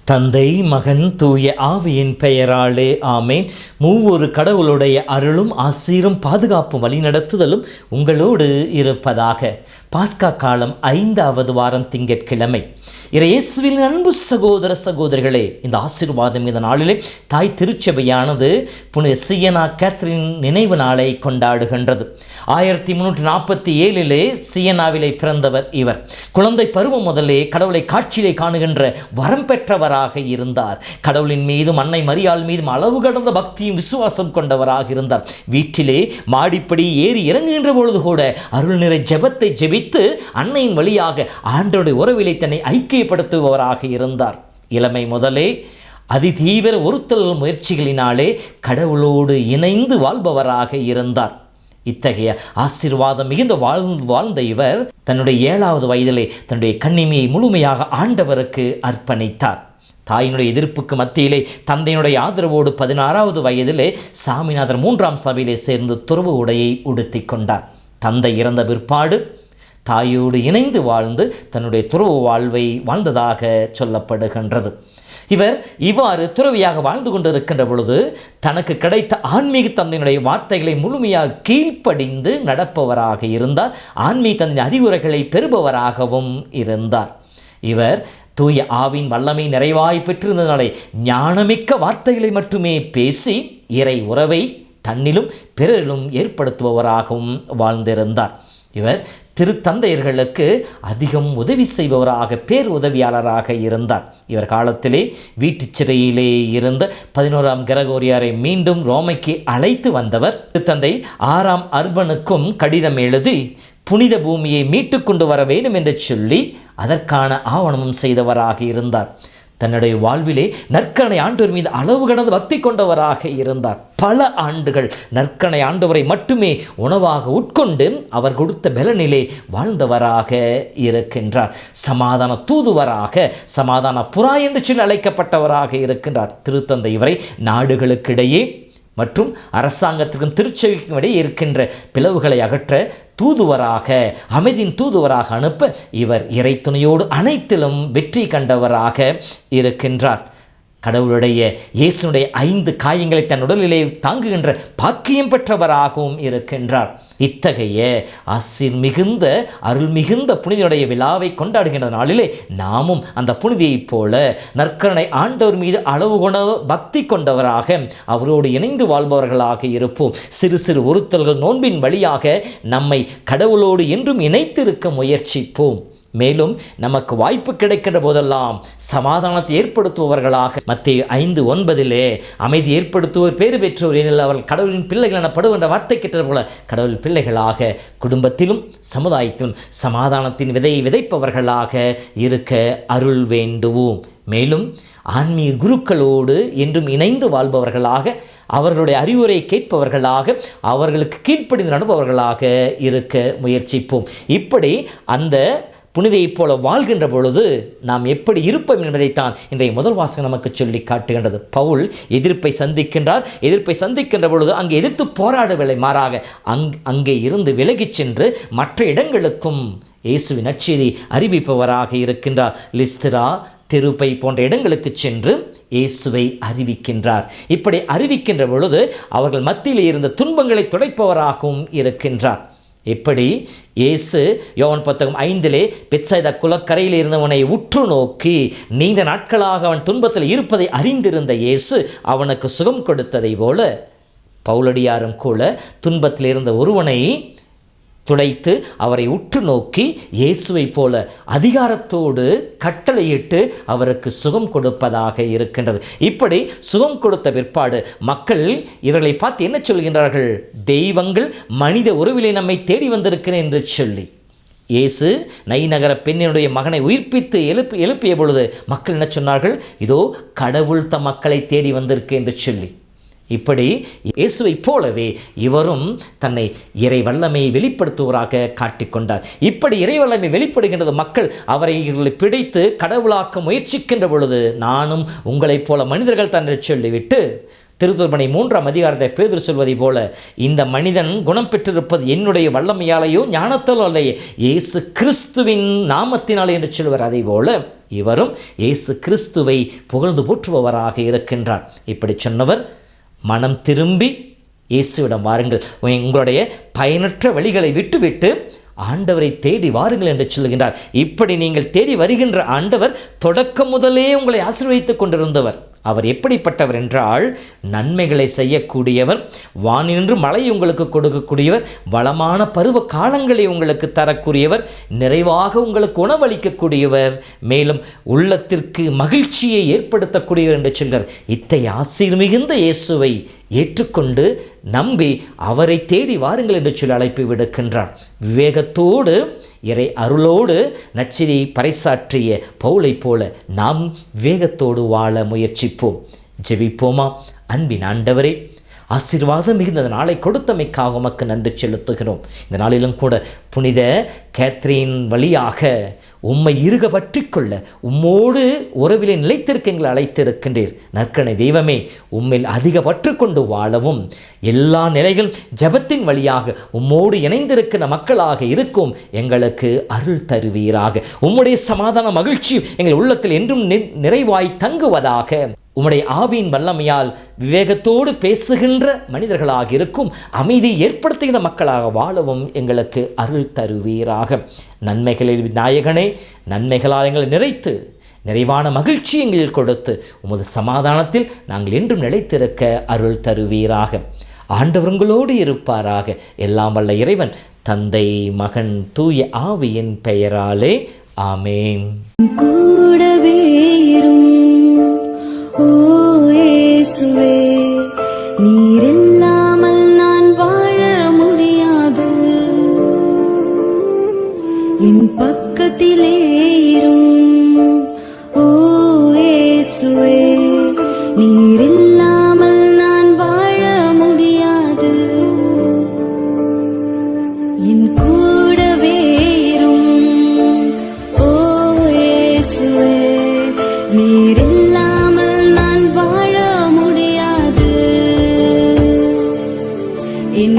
தந்தை, மகன், தூய ஆவியின் பெயராலே ஆமேன். மூவொரு கடவுளுடைய அருளும் ஆசீரும் பாதுகாப்பும் வழிநடத்துதலும் உங்களோடு இருப்பதாக. பாஸ்கா காலம் 5வது வாரம் திங்கட்கிழமை. இயேசுவின் அன்பு சகோதர சகோதரிகளே, இந்த ஆசீர்வாதம் இந்த நாளிலே தாய் திருச்சபையானது புனித சியனா கேத்ரின் நினைவு நாளை கொண்டாடுகின்றது. 1347 சியனாவிலே பிறந்தவர் இவர். குழந்தை பருவம் முதலே கடவுளை காட்சியிலே காணுகின்ற வரம் பெற்றவராக இருந்தார். கடவுளின் மீதும் அன்னை மரியாள் மீதும் அளவு கடந்த பக்தியும் விசுவாசம் கொண்டவராக இருந்தார். வீட்டிலே மாடிப்படி ஏறி இறங்குகின்ற பொழுது கூட அருள் நிறை ஜெபத்தை ஜெபித்து அன்னையின் வழியாக ஆண்டோடைய உறவிலை தன்னை ஐக்கியப்படுத்துபவராக இருந்தார். இளமை முதலே அதிதீவிர ஒருத்தல் முயற்சிகளினாலே கடவுளோடு இணைந்து வாழ்பவராக இருந்தார். இத்தகைய ஆசீர்வாதம் மிகுந்த வாழ்ந்த இவர் தன்னுடைய 7வது வயதிலே தன்னுடைய கன்னிமையை முழுமையாக ஆண்டவருக்கு அர்ப்பணித்தார். தாயினுடைய எதிர்ப்புக்கு மத்தியிலே தந்தையினுடைய ஆதரவோடு 16வது வயதிலே சாமிநாதர் 3ஆம் சபையிலே சேர்ந்து துறவு உடையை உடுத்தி கொண்டார். தந்தை இறந்த பிற்பாடு தாயோடு இணைந்து வாழ்ந்து தன்னுடைய துறவு வாழ்வை வாழ்ந்ததாக சொல்லப்படுகின்றது. இவர் இவ்வாறு துறவியாக வாழ்ந்து கொண்டிருக்கின்ற பொழுது தனக்கு கிடைத்த ஆன்மீக தந்தையினுடைய வார்த்தைகளை முழுமையாக கீழ்ப்படிந்து நடப்பவராக இருந்தார். ஆன்மீக தந்தையின் அறிவுரைகளை பெறுபவராகவும் இருந்தார். இவர் தூய ஆவின் வல்லமை நிறைவாய் பெற்றிருந்ததனாலே ஞானமிக்க வார்த்தைகளை மட்டுமே பேசி இறை உறவை தன்னிலும் பிறரிலும் ஏற்படுத்துபவராகவும் வாழ்ந்திருந்தார். இவர் திருத்தந்தையர்களுக்கு அதிகம் உதவி செய்பவராக பேர் உதவியாளராக இருந்தார். இவர் காலத்திலே வீட்டு சிறையிலே இருந்த 11ஆம் கிரகோரியாரை மீண்டும் ரோமைக்கு அழைத்து வந்தவர். திருத்தந்தை 6ஆம் அர்பனுக்கும் கடிதம் எழுதி புனித பூமியை மீட்டு கொண்டு வர வேண்டும் என்று சொல்லி அதற்கான ஆவணமும் செய்தவராக இருந்தார். தன்னுடைய வாழ்விலே நற்கரணை ஆண்டவர் மீது அளவு கடந்து பக்தி கொண்டவராக இருந்தார். பல ஆண்டுகள் நற்கரணை ஆண்டவரை மட்டுமே உணவாக உட்கொண்டு அவர் கொடுத்த பலனிலே வாழ்ந்தவராக இருக்கின்றார். சமாதான தூதுவராக, சமாதான புறா என்று சொல்லி அழைக்கப்பட்டவராக இருக்கின்றார். திருத்தந்தை இவரை நாடுகளுக்கிடையே மற்றும் அரசாங்கத்திற்கும் திருச்சபைக்கும் இடையே இருக்கின்ற பிளவுகளை அகற்ற தூதுவராக, அமைதியின் தூதுவராக அனுப்ப இவர் இறைத்துணையோடு அனைத்திலும் வெற்றி கண்டவராக இருக்கின்றார். கடவுளுடைய இயேசுனுடைய 5 காயங்களை தன் உடலிலே தாங்குகின்ற பாக்கியம் பெற்றவராகவும் இருக்கின்றார். இத்தகைய ஆசீர் மிகுந்த அருள் மிகுந்த புனிதனுடைய விழாவை கொண்டாடுகின்ற நாளிலே நாமும் அந்த புனிதியைப் போல நற்கரணை ஆண்டவர் மீது அளவு கொண்ட பக்தி கொண்டவராக அவரோடு இணைந்து வாழ்பவர்களாக இருப்போம். சிறு சிறு ஒருத்தல்கள் நோன்பின் வழியாக நம்மை கடவுளோடு என்றும் இணைத்திருக்க முயற்சிப்போம். மேலும் நமக்கு வாய்ப்பு கிடைக்கின்ற போதெல்லாம் சமாதானத்தை ஏற்படுத்துபவர்களாக மத்தேயு 5:9 அமைதி ஏற்படுத்துவோர் பேறு பெற்றோர் எனில் அவர்கள் கடவுளின் பிள்ளைகள் எனப்படுகின்ற வார்த்தை கேட்டது போல கடவுள் பிள்ளைகளாக குடும்பத்திலும் சமுதாயத்திலும் சமாதானத்தின் விதையை விதைப்பவர்களாக இருக்க அருள் வேண்டுவோம். மேலும் ஆன்மீக குருக்களோடு என்றும் இணைந்து வாழ்பவர்களாக, அவர்களுடைய அறிவுரை கேட்பவர்களாக, அவர்களுக்கு கீழ்ப்படிந்து நடப்பவர்களாக இருக்க முயற்சிப்போம். இப்படி அந்த புனிதையைப் போல வாழ்கின்ற பொழுது நாம் எப்படி இருப்போம் என்பதைத்தான் இன்றைய முதல் வாசகம் நமக்கு சொல்லி காட்டுகின்றது. பவுல் எதிர்ப்பை சந்திக்கின்ற பொழுது அங்கே எதிர்த்து போராடவில்லை, மாறாக அங்கே இருந்து விலகிச் சென்று மற்ற இடங்களுக்கும் இயேசுவின் நற்செய்தி அறிவிப்பவராக இருக்கின்றார். லிஸ்திரா, தெருப்பை போன்ற இடங்களுக்கு சென்று இயேசுவை அறிவிக்கின்றார். இப்படி அறிவிக்கின்ற பொழுது அவர்கள் மத்தியில் இருந்த துன்பங்களை துடைப்பவராகவும் இருக்கின்றார். இப்படி இயேசு யோவான் 10:5 பெத்சாய்தா குளக்கரையில் இருந்தவனை உற்று நோக்கி நீண்ட நாட்களாக அவன் துன்பத்தில் இருப்பதை அறிந்திருந்த இயேசு அவனுக்கு சுகம் கொடுத்ததை போல பவுலடியாரும் கூட துன்பத்தில் இருந்த ஒருவனை துடைத்து அவரை உற்று நோக்கி இயேசுவை போல அதிகாரத்தோடு கட்டளையிட்டு அவருக்கு சுகம் கொடுப்பதாக இருக்கின்றது. இப்படி சுகம் கொடுத்த பிற்பாடு மக்கள் இவர்களை பார்த்து என்ன சொல்கின்றார்கள்? தெய்வங்கள் மனித உறவிலே நம்மை தேடி வந்திருக்கிறேன் என்று சொல்லி. இயேசு நைநகர பெண்ணினுடைய மகனை உயிர்ப்பித்து எழுப்பிய பொழுது மக்கள் என்ன சொன்னார்கள்? இதோ கடவுள் தம் மக்களை தேடி வந்திருக்கு என்று சொல்லி. இப்படி இயேசுவை போலவே இவரும் தன்னை இறை வல்லமையை வெளிப்படுத்துவராக காட்டிக்கொண்டார். இப்படி இறை வல்லமை வெளிப்படுகின்றது. மக்கள் அவரை பிடித்து கடவுளாக்க முயற்சிக்கின்ற பொழுது, நானும் உங்களைப் போல மனிதர்கள் தன்னை சொல்லிவிட்டு திருத்துவர்பணி 3ஆம் அதிகாரத்தை பேதுரு சொல்வதை போல, இந்த மனிதன் குணம் பெற்றிருப்பது என்னுடைய வல்லமையாலேயோ ஞானத்தாலோ அல்லையே, இயேசு கிறிஸ்துவின் நாமத்தினாலே என்று சொல்வார். அதே போல இவரும் இயேசு கிறிஸ்துவை புகழ்ந்து போற்றுபவராக இருக்கின்றார். இப்படி சொன்னவர், மனம் திரும்பி இயேசுவிடம் வாருங்கள், உங்களுடைய பயனற்ற வழிகளை விட்டுவிட்டு ஆண்டவரை தேடி வாருங்கள் என்று சொல்கின்றார். இப்படி நீங்கள் தேடி வருகின்ற ஆண்டவர் தொடக்கம் முதலே உங்களை ஆசீர்வதித்துக் கொண்டிருந்தவர். அவர் எப்படிப்பட்டவர் என்றால், நன்மைகளை செய்யக்கூடியவர், வானின்று மழை உங்களுக்கு கொடுக்கக்கூடியவர், வளமான பருவ காலங்களை உங்களுக்கு தரக்கூடியவர், நிறைவாக உங்களுக்கு உணவளிக்கக்கூடியவர், மேலும் உள்ளத்திற்கு மகிழ்ச்சியை ஏற்படுத்தக்கூடியவர் என்று சொல்கிறார். இத்தகைய ஆசீர் மிகுந்த இயேசுவை ஏற்றுக்கொண்டு நம்பி அவரை தேடி வாருங்கள் என்று சொல்லி அழைப்பு விடுக்கின்றார். விவேகத்தோடு இறை அருளோடு நற்செய்தியை பறைசாற்றிய பவுலை போல நாம் விவேகத்தோடு வாழ முயற்சிப்போம். ஜெபிப்போமா? அன்பின் ஆண்டவரே, ஆசீர்வாதம் மிகுந்த நாளை கொடுத்தமைக்காக உமக்கு நன்றி செலுத்துகிறோம். இந்த நாளிலும் கூட புனித கேத்ரீன் வழியாக உம்மை இறுக பற்றி கொள்ள உம்மோடு உறவிலே நிலைத்திருக்க எங்களை அழைத்திருக்கின்றீர். நற்கனை தெய்வமே, உம்மில் அதிக பற்று கொண்டு வாழவும் எல்லா நிலைகளும் ஜபத்தின் வழியாக உம்மோடு இணைந்திருக்கிற மக்களாக இருக்கும் எங்களுக்கு அருள் தருவீராக. உம்முடைய சமாதான மகிழ்ச்சி எங்கள் உள்ளத்தில் என்றும் நிறைவாய் தங்குவதாக. உம்முடைய ஆவியின் வல்லமையால் விவேகத்தோடு பேசுகின்ற மனிதர்களாக இருக்கும், அமைதி ஏற்படுத்துகிற மக்களாக வாழவும் எங்களுக்கு அருள் தருவீராக. நன்மைகளில் நாயகனே, நன்மைகளால் எங்களை நிறைத்து நிறைவான மகிழ்ச்சி எங்களில் கொடுத்து உமது சமாதானத்தில் நாங்கள் என்றும் நிலைத்திருக்க அருள் தருவீராக. ஆண்டவர்களோடு இருப்பாராக. எல்லாம் வல்ல இறைவன், தந்தை, மகன், தூய ஆவியின் பெயராலே ஆமேன். கூடவே ஓ இயேசுவே, நீர் இல்லாமல் நான் வாழ முடியாது. என் பக்கத்திலே ஓ இயேசுவே, நீர் இல்லாமல் நான் வாழ முடியாது. என் கூடவே ஓ இயேசுவே, நீர் in